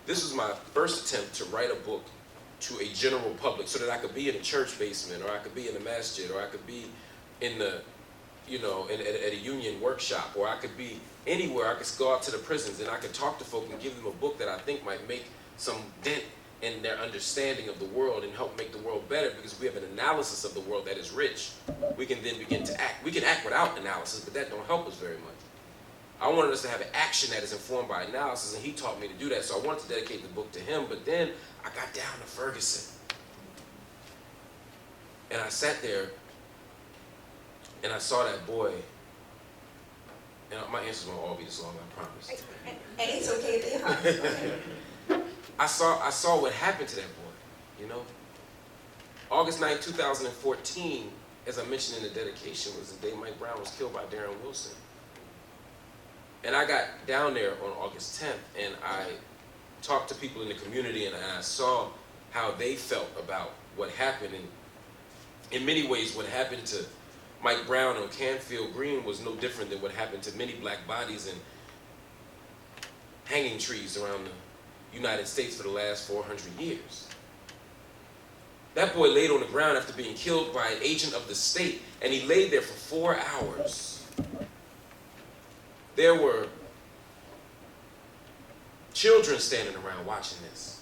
this was my first attempt to write a book to a general public so that I could be in a church basement, or I could be in a masjid, or I could be in the, at a union workshop, or I could be anywhere. I could go out to the prisons and I could talk to folk and give them a book that I think might make some dent in their understanding of the world and help make the world better, because we have an analysis of the world that is rich. We can then begin to act. We can act without analysis, but that don't help us very much. I wanted us to have an action that is informed by analysis, and he taught me to do that, so I wanted to dedicate the book to him. But then I got down to Ferguson, and I sat there, and I saw that boy, and my answers won't all be this long, I promise. And it's okay if they are. I saw what happened to that boy, August 9, 2014, as I mentioned in the dedication, was the day Mike Brown was killed by Darren Wilson. And I got down there on August 10th, and I talked to people in the community, and I saw how they felt about what happened. And in many ways, what happened to Mike Brown on Canfield Green was no different than what happened to many black bodies in hanging trees around the United States for the last 400 years. That boy laid on the ground after being killed by an agent of the state, and he laid there for 4 hours. There were children standing around watching this.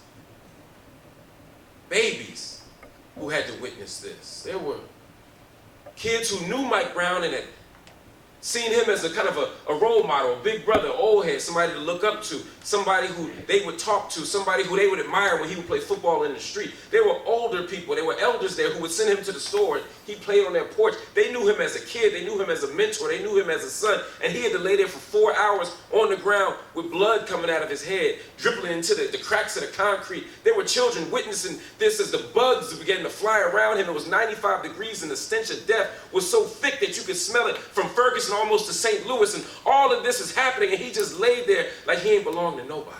Babies who had to witness this. There were kids who knew Mike Brown and had seen him as a kind of a role model, a big brother, old head, somebody to look up to, somebody who they would talk to, somebody who they would admire when he would play football in the street. There were older people, there were elders there who would send him to the store, and he played on their porch. They knew him as a kid, they knew him as a mentor, they knew him as a son, and he had to lay there for 4 hours on the ground with blood coming out of his head, dribbling into the cracks of the concrete. There were children witnessing this as the bugs began to fly around him. It was 95 degrees, and the stench of death was so thick that you could smell it from Ferguson almost to St. Louis, and all of this is happening, and he just laid there like he ain't belong to nobody.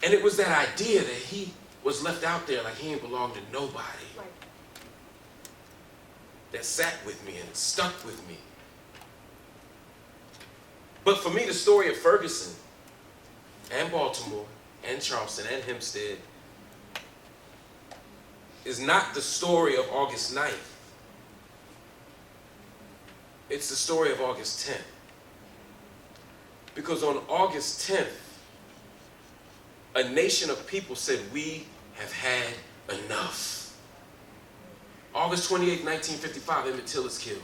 And it was that idea that he was left out there like he ain't belong to nobody, right, that sat with me and stuck with me. But for me, the story of Ferguson and Baltimore and Charleston and Hempstead is not the story of August 9th. It's the story of August 10th. Because on August 10th, a nation of people said, we have had enough. August 28th, 1955, Emmett Till is killed.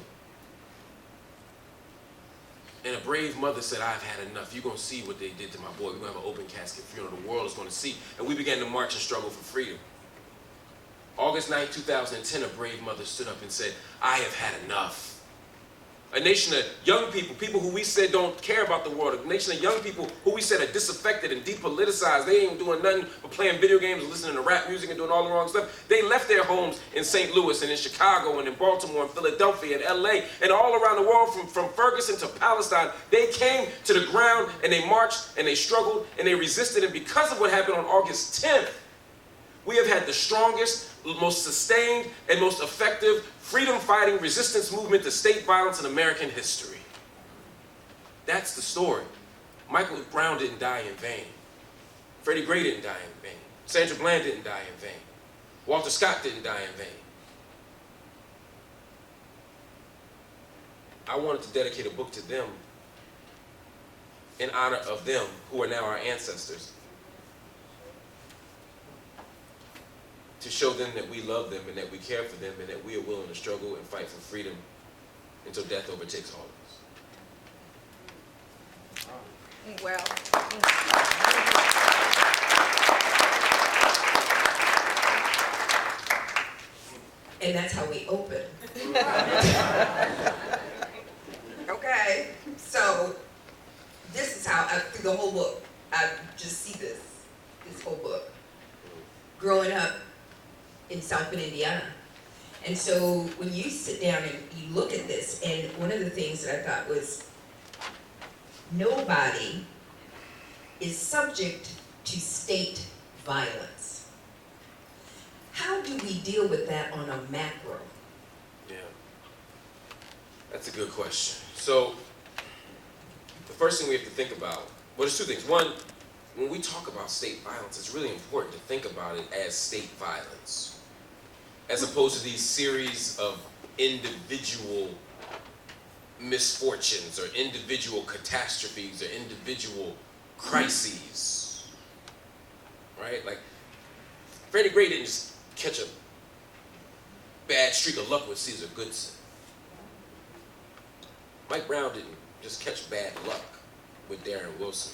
And a brave mother said, I've had enough. You're going to see what they did to my boy. We're going to have an open casket funeral. The world is going to see. And we began to march and struggle for freedom. August 9th, 2010, a brave mother stood up and said, I have had enough. A nation of young people, people who we said don't care about the world, a nation of young people who we said are disaffected and depoliticized. They ain't doing nothing but playing video games and listening to rap music and doing all the wrong stuff. They left their homes in St. Louis and in Chicago and in Baltimore and Philadelphia and LA and all around the world, from Ferguson to Palestine. They came to the ground and they marched and they struggled and they resisted. And because of what happened on August 10th, we have had the strongest, most sustained, and most effective freedom-fighting resistance movement to state violence in American history. That's the story. Michael Brown didn't die in vain. Freddie Gray didn't die in vain. Sandra Bland didn't die in vain. Walter Scott didn't die in vain. I wanted to dedicate a book to them in honor of them, who are now our ancestors, to show them that we love them and that we care for them and that we are willing to struggle and fight for freedom until death overtakes all of us. Well, and that's how we open. Okay, so this is how, through the whole book, I just see this whole book. Growing up in South Bend, Indiana. And so when you sit down and you look at this, and one of the things that I thought was, nobody is subject to state violence. How do we deal with that on a macro? Yeah, that's a good question. So the first thing we have to think about Well, there's two things. One, when we talk about state violence, it's really important to think about it as state violence, as opposed to these series of individual misfortunes or individual catastrophes or individual crises, right? Like, Freddie Gray didn't just catch a bad streak of luck with Caesar Goodson. Mike Brown didn't just catch bad luck with Darren Wilson.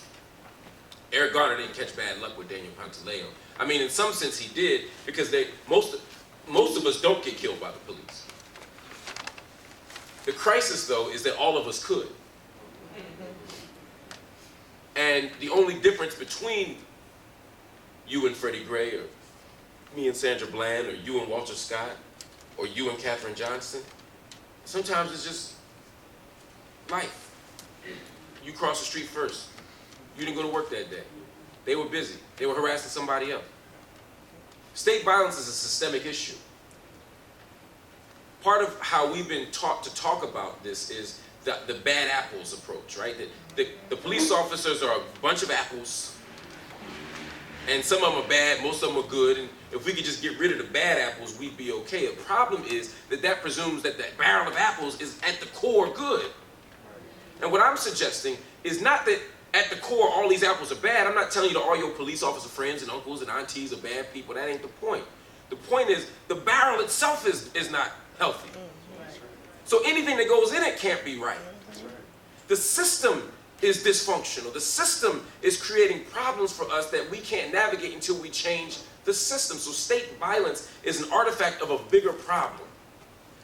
Eric Garner didn't catch bad luck with Daniel Pantaleo. I mean, in some sense he did, because most of us don't get killed by the police. The crisis, though, is that all of us could. And the only difference between you and Freddie Gray, or me and Sandra Bland, or you and Walter Scott, or you and Katherine Johnston, sometimes it's just life. You crossed the street first. You didn't go to work that day. They were busy. They were harassing somebody else. State violence is a systemic issue. Part of how we've been taught to talk about this is the bad apples approach, right? The police officers are a bunch of apples, and some of them are bad, most of them are good, and if we could just get rid of the bad apples, we'd be okay. The problem is that presumes that that barrel of apples is at the core good. And what I'm suggesting is not that at the core all these apples are bad. I'm not telling you that all your police officer friends and uncles and aunties are bad people. That ain't the point. The point is the barrel itself is not healthy. So anything that goes in it can't be right. The system is dysfunctional. The system is creating problems for us that we can't navigate until we change the system. So state violence is an artifact of a bigger problem.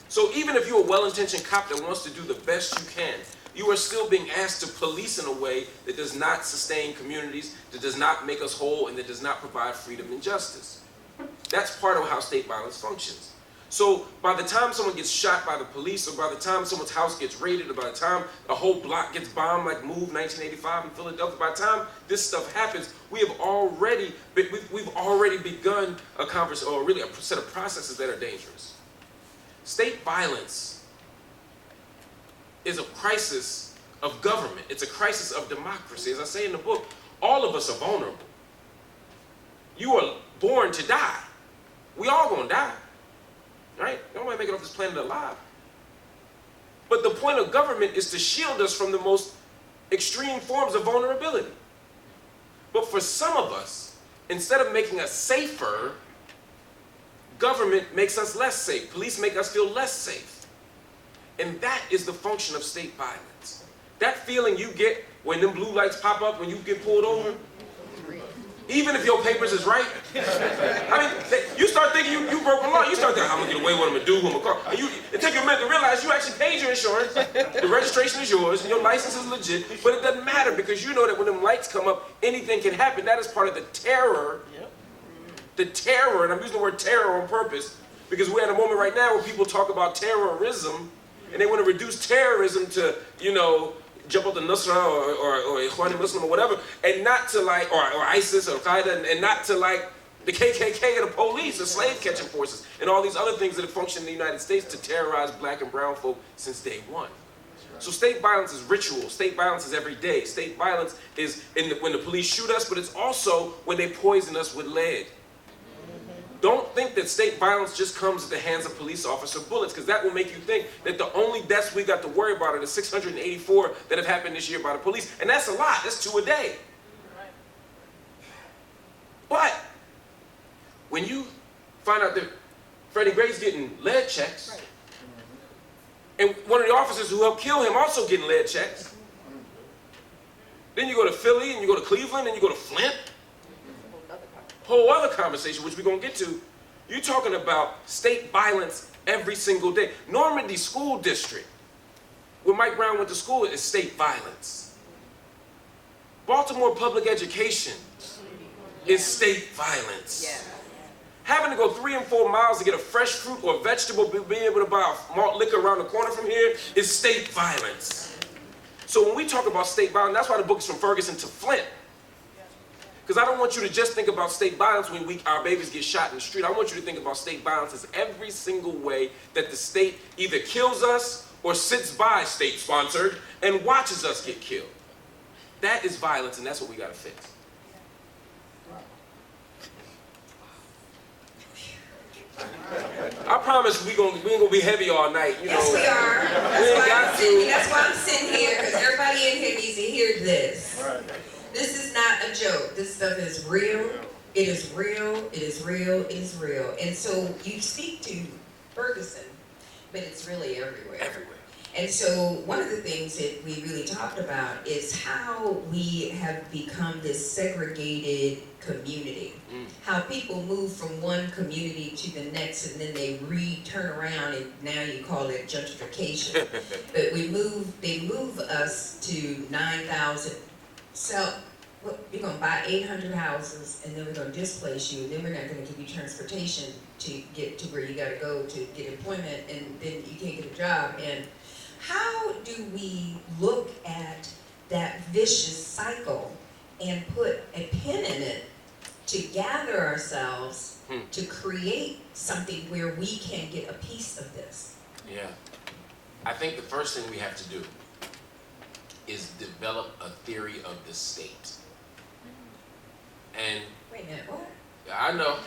So even if you're a well-intentioned cop that wants to do the best you can, you are still being asked to police in a way that does not sustain communities, that does not make us whole, and that does not provide freedom and justice. That's part of how state violence functions. So by the time someone gets shot by the police, or by the time someone's house gets raided, or by the time a whole block gets bombed like Move 1985 in Philadelphia, by the time this stuff happens, we've already begun a conversation, or really a set of processes that are dangerous. State violence is a crisis of government. It's a crisis of democracy. As I say in the book, all of us are vulnerable. You are born to die. We all gonna die. Right? Nobody make it off this planet alive. But the point of government is to shield us from the most extreme forms of vulnerability. But for some of us, instead of making us safer, government makes us less safe. Police make us feel less safe. And that is the function of state violence. That feeling you get when them blue lights pop up when you get pulled over, even if your papers is right. I mean, you start thinking you broke the law. You start thinking, I'm going to get away with what I'm going to do, who I'm going to call. And it takes you a minute to realize you actually paid your insurance. The registration is yours, and your license is legit. But it doesn't matter, because you know that when them lights come up, anything can happen. That is part of the terror. The terror, and I'm using the word terror on purpose, because we're at a moment right now where people talk about terrorism, and they want to reduce terrorism to, jump up the Nusra or Ikhwan Muslim or whatever, and not to like, or ISIS or Al-Qaeda, and not to like the KKK or the police or slave catching forces and all these other things that have functioned in the United States to terrorize black and brown folk since day one. So state violence is ritual. State violence is every day. State violence is when the police shoot us, but it's also when they poison us with lead. Don't think that state violence just comes at the hands of police officer bullets, because that will make you think that the only deaths we got to worry about are the 684 that have happened this year by the police. And that's a lot. That's 2 a day. But when you find out that Freddie Gray's getting lead checks, and one of the officers who helped kill him also getting lead checks, then you go to Philly, and you go to Cleveland, and you go to Flint, whole other conversation, which we're going to get to. You're talking about state violence every single day. Normandy School District, where Mike Brown went to school, is state violence. Baltimore Public Education is state violence. Yeah. Having to go 3 and 4 miles to get a fresh fruit or vegetable, being able to buy a malt liquor around the corner from here, is state violence. So when we talk about state violence, that's why the book is from Ferguson to Flint. Because I don't want you to just think about state violence when our babies get shot in the street. I want you to think about state violence as every single way that the state either kills us or sits by, state-sponsored, and watches us get killed. That is violence, and that's what we got to fix. I promise we ain't gonna be heavy all night. You Yes, know. we are. That's why I'm sitting here, because everybody in here needs to hear this. Right. This is not a joke. This stuff is real. It is real. It is real. It is real. And so you speak to Ferguson, but it's really everywhere. Everywhere. And so one of the things that we really talked about is how we have become this segregated community. How people move from one community to the next, and then they turn around, and now you call it gentrification. But they move us to 9,000. So you're gonna buy 800 houses, and then we're gonna displace you, and then we're not gonna give you transportation to get to where you gotta go to get employment, and then you can't get a job. And how do we look at that vicious cycle and put a pin in it to gather ourselves to create something where we can get a piece of this? Yeah. I think the first thing we have to do is develop a theory of the state. And Wait a minute, what? I know.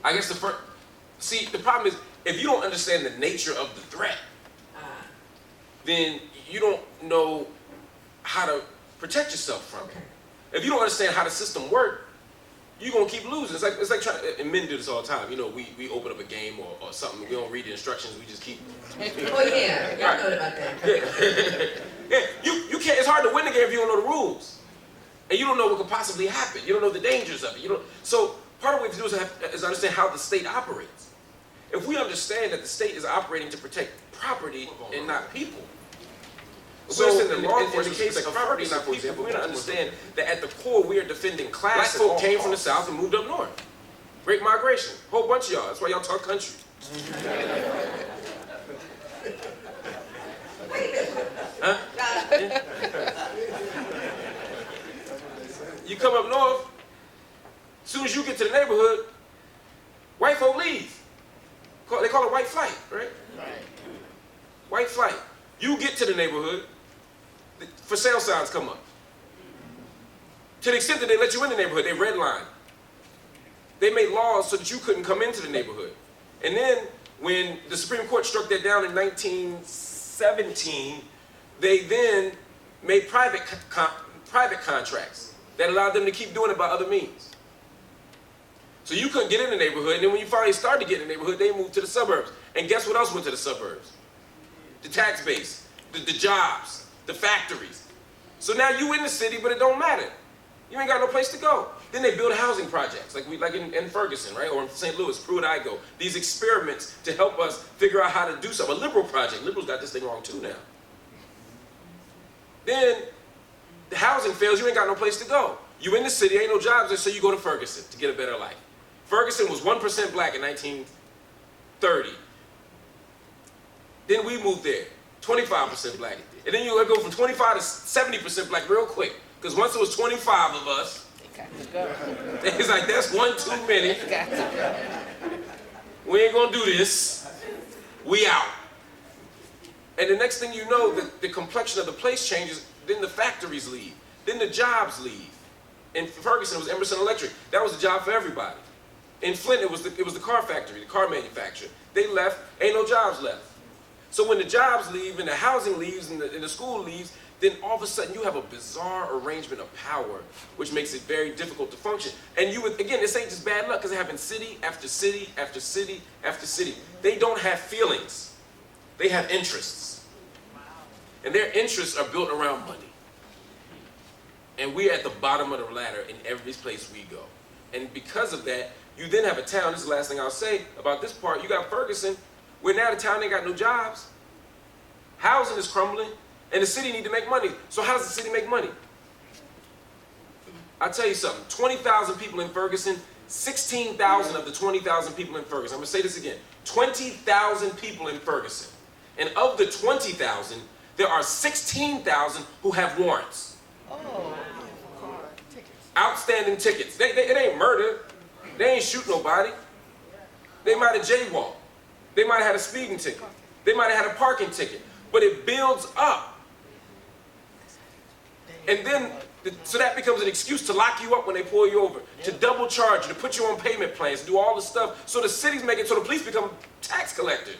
I guess the problem is, if you don't understand the nature of the threat, then you don't know how to protect yourself from it. If you don't understand how the system works, you're gonna keep losing. It's like trying, and men do this all the time. You know, we open up a game or something, we don't read the instructions, we just keep. Oh yeah, y'all know about that. Yeah, you can't, it's hard to win the game if you don't know the rules. And you don't know what could possibly happen. You don't know the dangers of it. So part of what we have to do is understand how the state operates. If we understand that the state is operating to protect property and not people. So in the case of Ferguson, for example, we don't understand that at the core we are defending class. Black folk came from the South and moved up north. Great migration. Whole bunch of y'all. That's why y'all talk country. Huh? Yeah. You come up north, as soon as you get to the neighborhood, white folk leave. They call it white flight, right? White flight. You get to the neighborhood, for sale signs come up. To the extent that they let you in the neighborhood, they redline. They made laws so that you couldn't come into the neighborhood. And then when the Supreme Court struck that down in 1917, they then made private contracts that allowed them to keep doing it by other means. So you couldn't get in the neighborhood, and then when you finally started to get in the neighborhood, they moved to the suburbs. And guess what else went to the suburbs? The tax base, the jobs, the factories. So now you in the city, but it don't matter. You ain't got no place to go. Then they build housing projects, like in Ferguson, right? Or in St. Louis, Pruitt-Igoe. These experiments to help us figure out how to do something. A liberal project. Liberals got this thing wrong too now. Then the housing fails, you ain't got no place to go. You in the city, ain't no jobs there, so you go to Ferguson to get a better life. Ferguson was 1% black in 1930. Then we moved there, 25% black. And then you go from 25 to 70% black real quick. Because once it was 25 of us, it's like, that's one too many. We ain't gonna do this. We out. And the next thing you know, the complexion of the place changes, then the factories leave, then the jobs leave. In Ferguson, it was Emerson Electric. That was a job for everybody. In Flint, it was the car factory, the car manufacturer. They left, ain't no jobs left. So when the jobs leave and the housing leaves and the school leaves, then all of a sudden you have a bizarre arrangement of power, which makes it very difficult to function. And again, this ain't just bad luck, because it happens city after city after city after city. They don't have feelings. They have interests. And their interests are built around money. And we're at the bottom of the ladder in every place we go. And because of that, you then have a town, this is the last thing I'll say about this part, you got Ferguson, where now the town ain't got no jobs. Housing is crumbling, and the city need to make money. So how does the city make money? I'll tell you something, 20,000 people in Ferguson, 16,000 of the 20,000 people in Ferguson, I'm gonna say this again, 20,000 people in Ferguson. And of the 20,000, there are 16,000 who have warrants. Oh. Outstanding tickets. It ain't murder. They ain't shoot nobody. They might have jaywalked. They might have had a speeding ticket. They might have had a parking ticket. But it builds up. And then, so that becomes an excuse to lock you up when they pull you over, to double charge you, to put you on payment plans, to do all the stuff. So the cities make it so the police become tax collectors.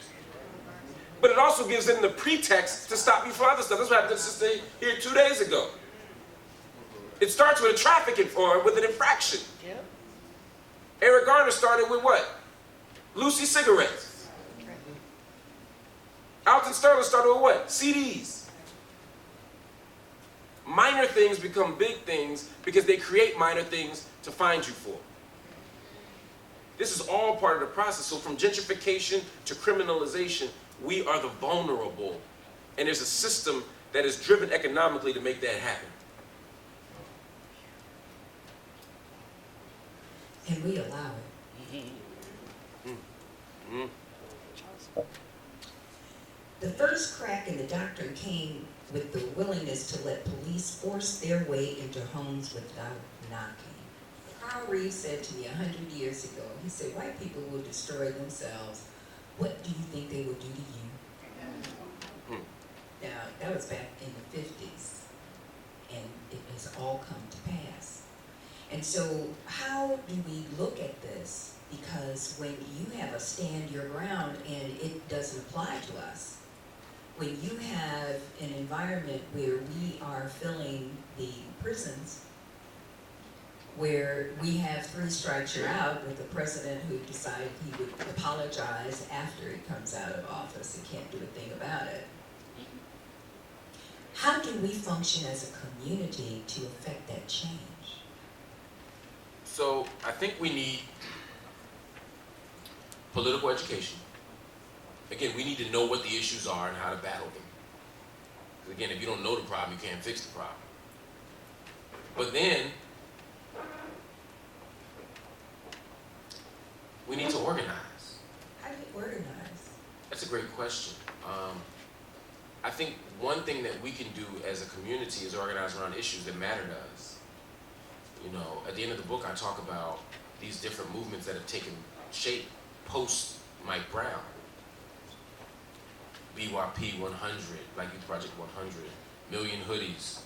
But it also gives them the pretext to stop you for other stuff. That's what happened to the sister here 2 days ago. It starts with a traffic or with an infraction. Eric Garner started with what? Lucy cigarettes. Alton Sterling started with what? CDs. Minor things become big things because they create minor things to find you for. This is all part of the process. So from gentrification to criminalization, we are the vulnerable. And there's a system that is driven economically to make that happen. And we allow it. The first crack in the doctrine came with the willingness to let police force their way into homes without knocking. Carl Reeve said to me 100 years ago, he said, white people will destroy themselves. What do you think they will do to you? Now, that was back in the 50s, and it has all come to pass. And so how do we look at this? Because when you have a stand your ground and it doesn't apply to us, when you have an environment where we are filling the prisons, where we have 3 strikes you're out with a president who decided he would apologize after he comes out of office and can't do a thing about it. How do we function as a community to affect that change? So I think we need political education. Again, we need to know what the issues are and how to battle them. Because again, if you don't know the problem, you can't fix the problem. But then, we need to organize. How do you organize? That's a great question. I think one thing that we can do as a community is organize around issues that matter to us. You know, at the end of the book, I talk about these different movements that have taken shape post Mike Brown. BYP 100, Black Youth Project 100, Million Hoodies,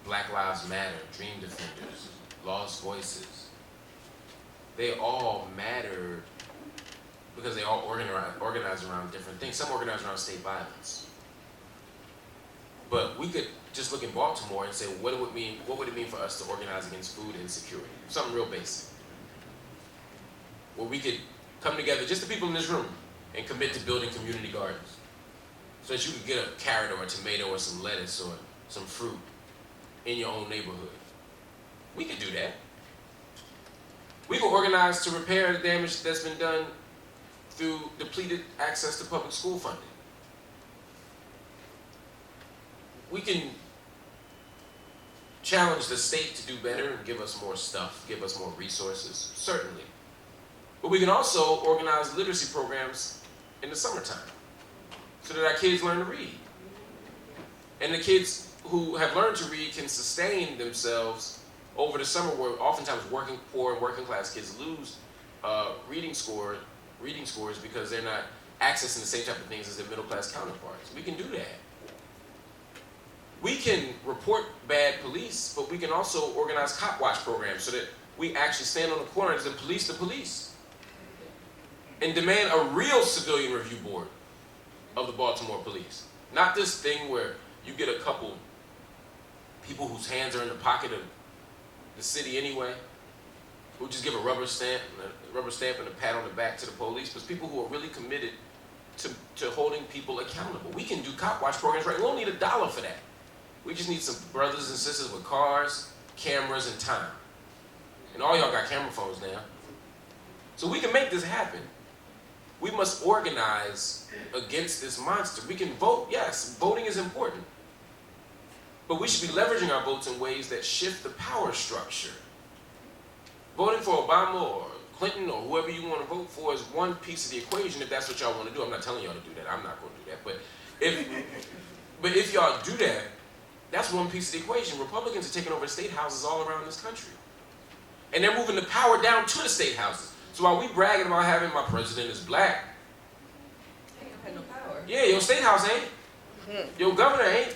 Black Lives Matter, Dream Defenders, Lost Voices. They all matter because they all organize around different things. Some organize around state violence. But we could just look in Baltimore and say, what would it mean for us to organize against food insecurity? Something real basic. Where we could come together, just the people in this room, and commit to building community gardens. So that you could get a carrot or a tomato or some lettuce or some fruit in your own neighborhood. We could do that. We could organize to repair the damage that's been done through depleted access to public school funding. We can challenge the state to do better and give us more stuff, give us more resources, certainly. But we can also organize literacy programs in the summertime so that our kids learn to read. And the kids who have learned to read can sustain themselves over the summer, where oftentimes poor and working class kids lose reading scores because they're not accessing the same type of things as their middle class counterparts. We can do that. We can report bad police, but we can also organize cop watch programs so that we actually stand on the corners and police the police. And demand a real civilian review board of the Baltimore police. Not this thing where you get a couple people whose hands are in the pocket of the city anyway, who just give a rubber stamp and a pat on the back to the police, but people who are really committed to holding people accountable. We can do cop watch programs, right? We don't need $1 for that. We just need some brothers and sisters with cars, cameras, and time. And all y'all got camera phones now. So we can make this happen. We must organize against this monster. We can vote, yes, voting is important. But we should be leveraging our votes in ways that shift the power structure. Voting for Obama or Clinton or whoever you want to vote for is one piece of the equation if that's what y'all want to do. I'm not telling y'all to do that. I'm not going to do that. But if y'all do that, that's one piece of the equation. Republicans are taking over state houses all around this country. And they're moving the power down to the state houses. So while we bragging about having my president is black, They don't have no power. yeah, your state house ain't. Your governor ain't.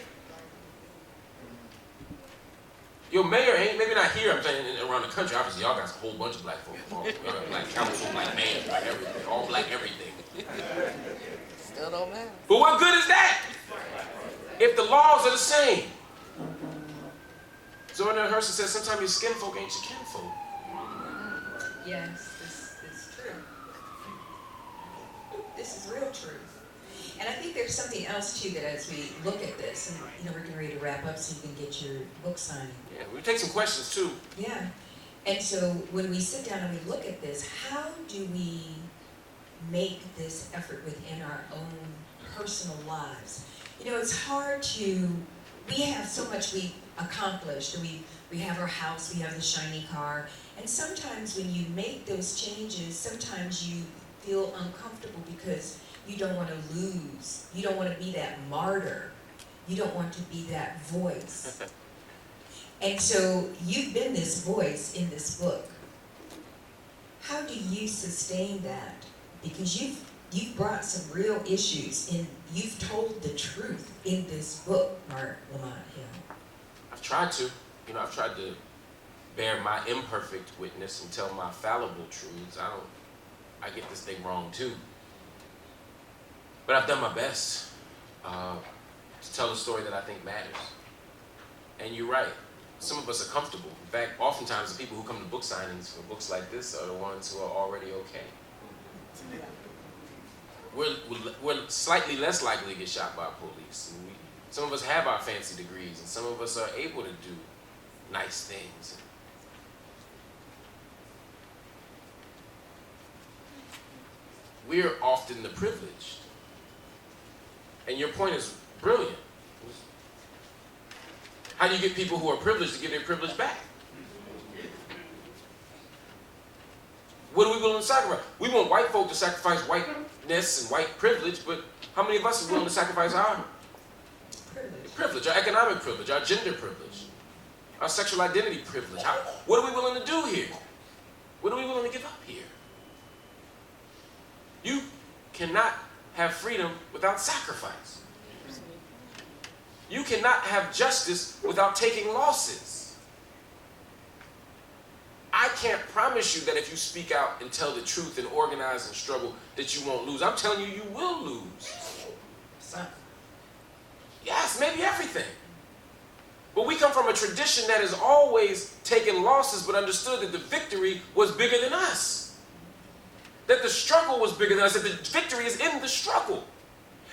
Your mayor ain't, maybe not here, I'm saying around the country, obviously y'all got a whole bunch of black folks. Y'all got black council, black mayor, black everything, all black everything. Still don't matter. But what good is that if the laws are the same? Zora Hurston says sometimes your skin folk ain't your kinfolk. Yes, this is true. This is real truth. And I think there's something else too that as we look at this, and we're getting ready to wrap up so you can get your book signing. Yeah, we'll take some questions too. Yeah. And so when we sit down and we look at this, how do we make this effort within our own personal lives? It's hard to, we have so much we accomplished. We have our house, we have the shiny car, and sometimes when you make those changes, sometimes you feel uncomfortable because you don't want to lose. You don't want to be that martyr. You don't want to be that voice. And so you've been this voice in this book. How do you sustain that? Because you've brought some real issues, and you've told the truth in this book, Marc Lamont Hill. I've tried to. I've tried to bear my imperfect witness and tell my fallible truths. I get this thing wrong too. But I've done my best to tell a story that I think matters. And you're right. Some of us are comfortable. In fact, oftentimes the people who come to book signings for books like this are the ones who are already okay. We're slightly less likely to get shot by police. And some of us have our fancy degrees, and some of us are able to do nice things. We're often the privileged. And your point is brilliant. How do you get people who are privileged to give their privilege back? What are we willing to sacrifice? We want white folk to sacrifice whiteness and white privilege, but how many of us are willing to sacrifice our privilege, our economic privilege, our gender privilege, our sexual identity privilege? What are we willing to do here? What are we willing to give up here? You cannot have freedom without sacrifice. You cannot have justice without taking losses. I can't promise you that if you speak out and tell the truth and organize and struggle that you won't lose. I'm telling you, you will lose. Yes, maybe everything. But we come from a tradition that has always taken losses but understood that the victory was bigger than us. That the struggle was bigger than us, that the victory is in the struggle.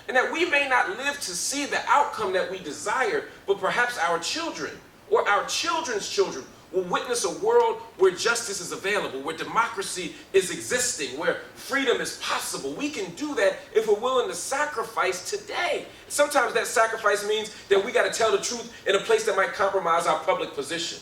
And that we may not live to see the outcome that we desire, but perhaps our children or our children's children will witness a world where justice is available, where democracy is existing, where freedom is possible. We can do that if we're willing to sacrifice today. Sometimes that sacrifice means that we got to tell the truth in a place that might compromise our public position.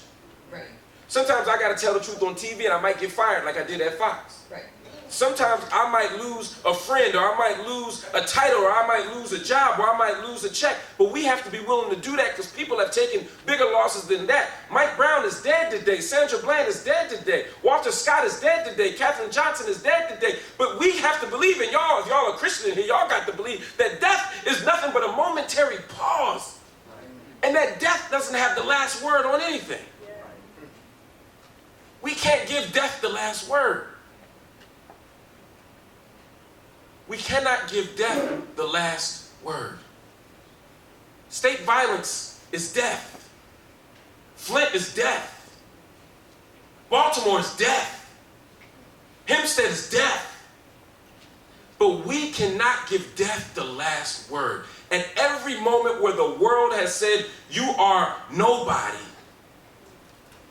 Right. Sometimes I got to tell the truth on TV and I might get fired like I did at Fox. Right. Sometimes I might lose a friend, or I might lose a title, or I might lose a job, or I might lose a check. But we have to be willing to do that because people have taken bigger losses than that. Mike Brown is dead today. Sandra Bland is dead today. Walter Scott is dead today. Katherine Johnson is dead today. But we have to believe in y'all. If y'all are Christian in here, y'all got to believe that death is nothing but a momentary pause. And that death doesn't have the last word on anything. We can't give death the last word. We cannot give death the last word. State violence is death. Flint is death. Baltimore is death. Hempstead is death. But we cannot give death the last word. At every moment where the world has said, you are nobody,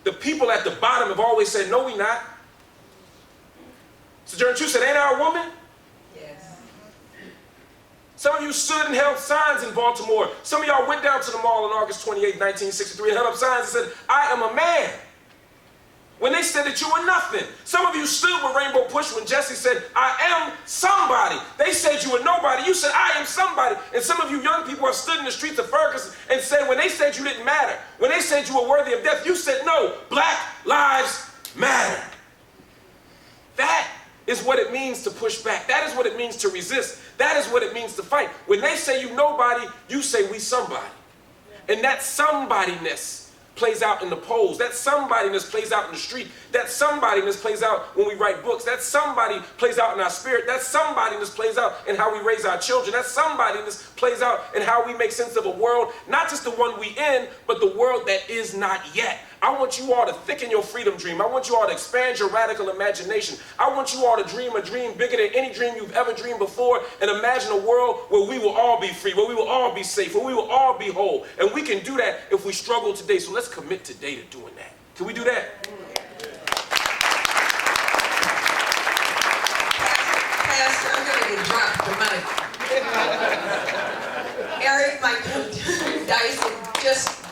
the people at the bottom have always said, no, we not. Sojourner Truth said, ain't I a woman? Some of you stood and held signs in Baltimore. Some of y'all went down to the mall on August 28, 1963 and held up signs and said, I am a man. When they said that you were nothing. Some of you stood with Rainbow Push when Jesse said, I am somebody. They said you were nobody. You said, I am somebody. And some of you young people have stood in the streets of Ferguson and said, when they said you didn't matter, when they said you were worthy of death, you said, no, Black lives matter. That is what it means to push back. That is what it means to resist. That is what it means to fight. When they say you nobody, you say we somebody. And that somebodyness plays out in the polls. That somebodyness plays out in the street. That somebodyness plays out when we write books. That somebody plays out in our spirit. That somebodyness plays out in how we raise our children. That somebodyness plays out in how we make sense of a world, not just the one we in, but the world that is not yet. I want you all to thicken your freedom dream. I want you all to expand your radical imagination. I want you all to dream a dream bigger than any dream you've ever dreamed before, and imagine a world where we will all be free, where we will all be safe, where we will all be whole. And we can do that if we struggle today. So let's commit today to doing that. Can we do that? Pastor, I'm going to drop the mic. Eric, Michael Dyson just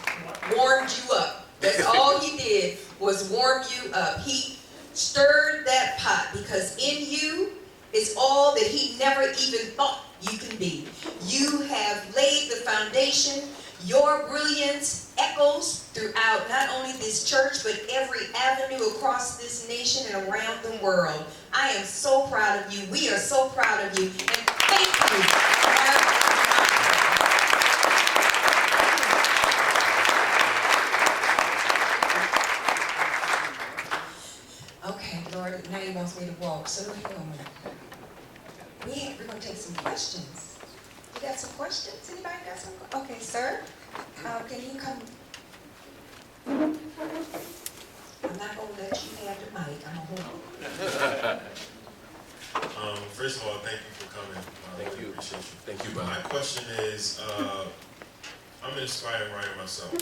warmed you up. That's all he did was warm you up. He stirred that pot because in you is all that he never even thought you can be. You have laid the foundation. Your brilliance echoes throughout not only this church, but every avenue across this nation and around the world. I am so proud of you. We are so proud of you. And thank you. Okay, Lord, now he wants me to walk, so we're going to take some questions. You got some questions? Anybody got some? Okay, sir, can you come? I'm not going to let you have the mic. I'm going to hold it. First of all, thank you for coming. Thank you. Appreciate you. Thank you, brother. My question is, I'm an aspiring writer myself.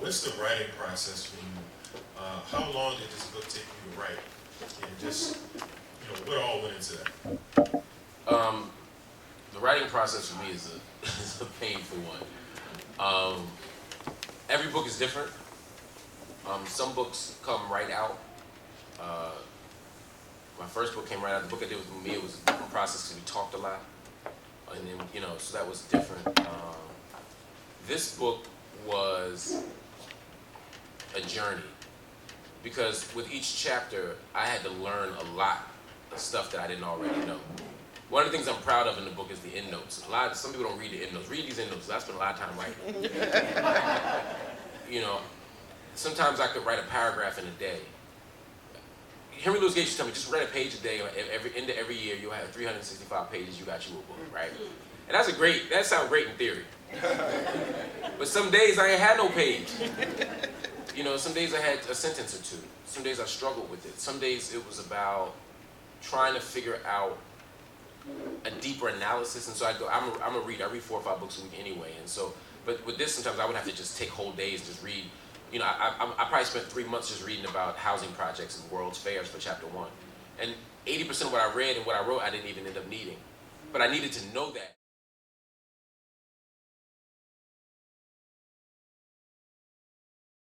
What's the writing process for you? How long did this book take you to write? And just, what all went into that? The writing process for me is a painful one. Every book is different. Some books come right out. My first book came right out. The book I did with me, it was a different process because we talked a lot. And then, so that was different. This book was a journey because with each chapter, I had to learn a lot of stuff that I didn't already know. One of the things I'm proud of in the book is the endnotes. Some people don't read the endnotes. Read these endnotes. I spent a lot of time writing. Sometimes I could write a paragraph in a day. Henry Louis Gates used to tell me, just write a page a day. End of every year, you'll have 365 pages. You got you a book, right? And that sounds great in theory. But some days I ain't had no page. Some days I had a sentence or two. Some days I struggled with it. Some days it was about trying to figure out a deeper analysis. And so I'm a reader. I read 4 or 5 books a week anyway. And so, but with this, sometimes I would have to just take whole days and just read. I probably spent 3 months just reading about housing projects and World's Fairs for chapter 1. And 80% of what I read and what I wrote, I didn't even end up needing. But I needed to know that.